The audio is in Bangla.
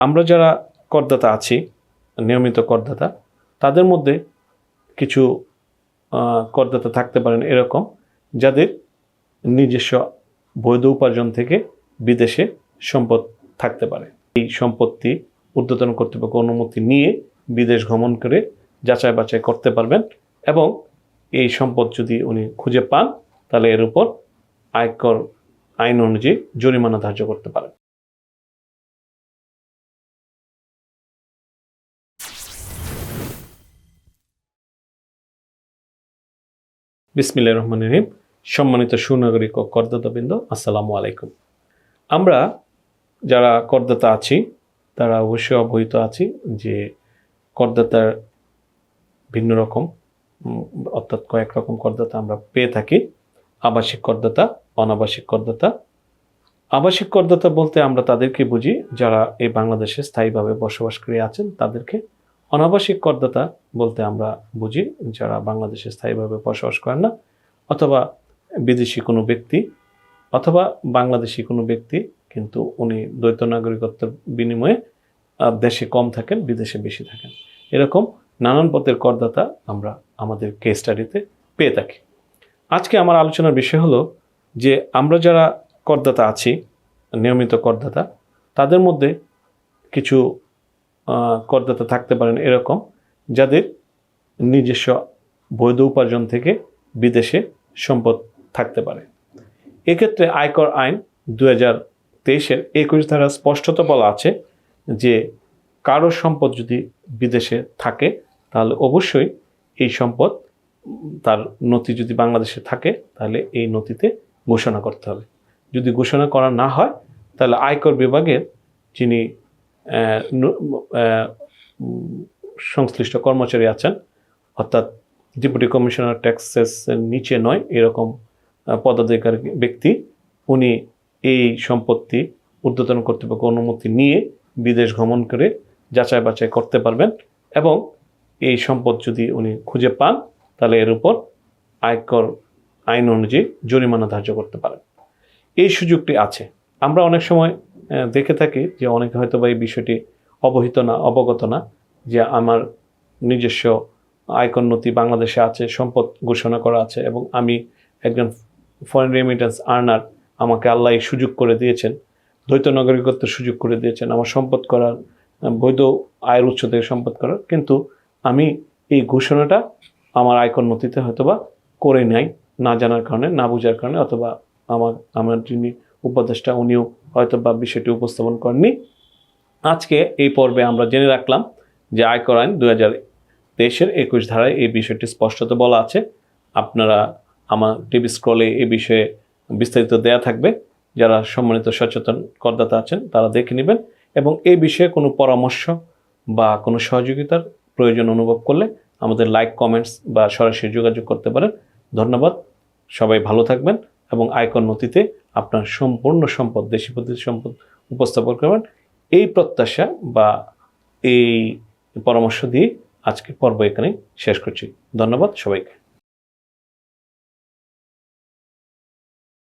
আমরা যারা করদাতা আছি, নিয়মিত করদাতা, তাদের মধ্যে কিছু করদাতা থাকতে পারেন এরকম যাদের নিজস্ব বৈধ উপার্জন থেকে বিদেশে সম্পদ থাকতে পারে। এই সম্পত্তি ঊর্ধ্বতন কর্তৃপক্ষ অনুমতি নিয়ে বিদেশ গমন করে যাচাই বাছাই করতে পারবেন এবং এই সম্পদ যদি উনি খুঁজে পান তাহলে এর উপর আয়কর আইন অনুযায়ী জরিমানা ধার্য করতে পারেন। বিসমিল্লাহির রহমানির রহিম। সম্মানিত সুনাগরিক ও করদাতাবৃন্দ, আসসালামু আলাইকুম। আমরা যারা করদাতা আছি তারা অবশ্যই অবহিত আছি যে করদাতার ভিন্ন রকম অর্থাৎ কয়েক রকম করদাতা আমরা পেয়ে থাকি। আবাসিক করদাতা, অনাবাসিক করদাতা। আবাসিক করদাতা বলতে আমরা তাদেরকে বুঝি যারা এই বাংলাদেশে স্থায়ীভাবে বসবাস করে আছেন তাদেরকে। অনাবাসিক করদাতা বলতে আমরা বুঝি যারা বাংলাদেশে স্থায়ীভাবে বসবাস করেন না, অথবা বিদেশি কোনো ব্যক্তি অথবা বাংলাদেশি কোনো ব্যক্তি কিন্তু উনি দ্বৈত নাগরিকত্বের বিনিময়ে দেশে কম থাকেন, বিদেশে বেশি থাকেন। এরকম নানান পদের করদাতা আমরা আমাদের কেস স্টাডিতে পেয়ে থাকি। আজকে আমার আলোচনার বিষয় হলো যে আমরা যারা করদাতা আছি, নিয়মিত করদাতা, তাদের মধ্যে কিছু করদাতা থাকতে পারেন এরকম যাদের নিজস্ব বৈধ উপার্জন থেকে বিদেশে সম্পদ থাকতে পারে। এক্ষেত্রে আয়কর আইন 2023-এর 21 ধারা স্পষ্টত বলা আছে যে কারো সম্পদ যদি বিদেশে থাকে তাহলে অবশ্যই এই সম্পদ তার নথি যদি বাংলাদেশে থাকে তাহলে এই নথিতে ঘোষণা করতে হবে। যদি ঘোষণা করা না হয় তাহলে আয়কর বিভাগের যিনি সংশ্লিষ্ট কর্মচারী আছেন, অর্থাৎ ডেপুটি কমিশনার ট্যাক্সেসের নিচে নয় এরকম পদাধিকার ব্যক্তি, উনি এই সম্পত্তি ঊর্ধ্বতন কর্তৃপক্ষ অনুমতি নিয়ে বিদেশ গমন করে যাচাই বাছাই করতে পারবেন এবং এই সম্পদ যদি উনি খুঁজে পান তাহলে এর উপর আয়কর আইন অনুযায়ী জরিমানা ধার্য করতে পারেন। এই সুযোগটি আছে। আমরা অনেক সময় দেখে থাকি যে অনেকে হয়তো বা এই বিষয়টি অবগত না যে আমার নিজস্ব আয়কর নথি বাংলাদেশে আছে, সম্পদ ঘোষণা করা আছে এবং আমি একজন ফরেন রেমিটেন্স আর্নার, আমাকে আল্লাহ এই সুযোগ করে দিয়েছেন, দ্বৈত নাগরিকত্বের সুযোগ করে দিয়েছেন আমার সম্পদ করার, বৈধ আয়ের উৎস থেকে সম্পদ করার, কিন্তু আমি এই ঘোষণাটা আমার আয়কর নথিতে হয়তোবা করে নাই, না জানার কারণে, না বোঝার কারণে, অথবা আমার যিনি উপদেষ্টা উনিও হয়তোবা বিষয়টি উপস্থাপন করেননি। আজকে এই পর্বে আমরা জেনে রাখলাম যে আয়কর আইন 2023-এর 21 ধারায় এই বিষয়টি স্পষ্টত বলা আছে। আপনারা আমার টিভি স্ক্রলে এই বিষয়ে বিস্তারিত দেয়া থাকবে। যারা সম্মানিত সচেতন করদাতা আছেন তারা দেখে নেবেন এবং এই বিষয়ে কোনো পরামর্শ বা কোনো সহযোগিতার প্রয়োজন অনুভব করলে আমাদের লাইক, কমেন্টস বা সরাসরি যোগাযোগ করতে পারেন। ধন্যবাদ। সবাই ভালো থাকবেন এবং আয়কর নথিতে আপনার সম্পূর্ণ সম্পদ, দেশি পদ্ধতির সম্পদ উপস্থাপন করবেন, এই প্রত্যাশা বা এই পরামর্শ দিয়ে আজকের পর্ব এখানে শেষ করছি। ধন্যবাদ সবাইকে।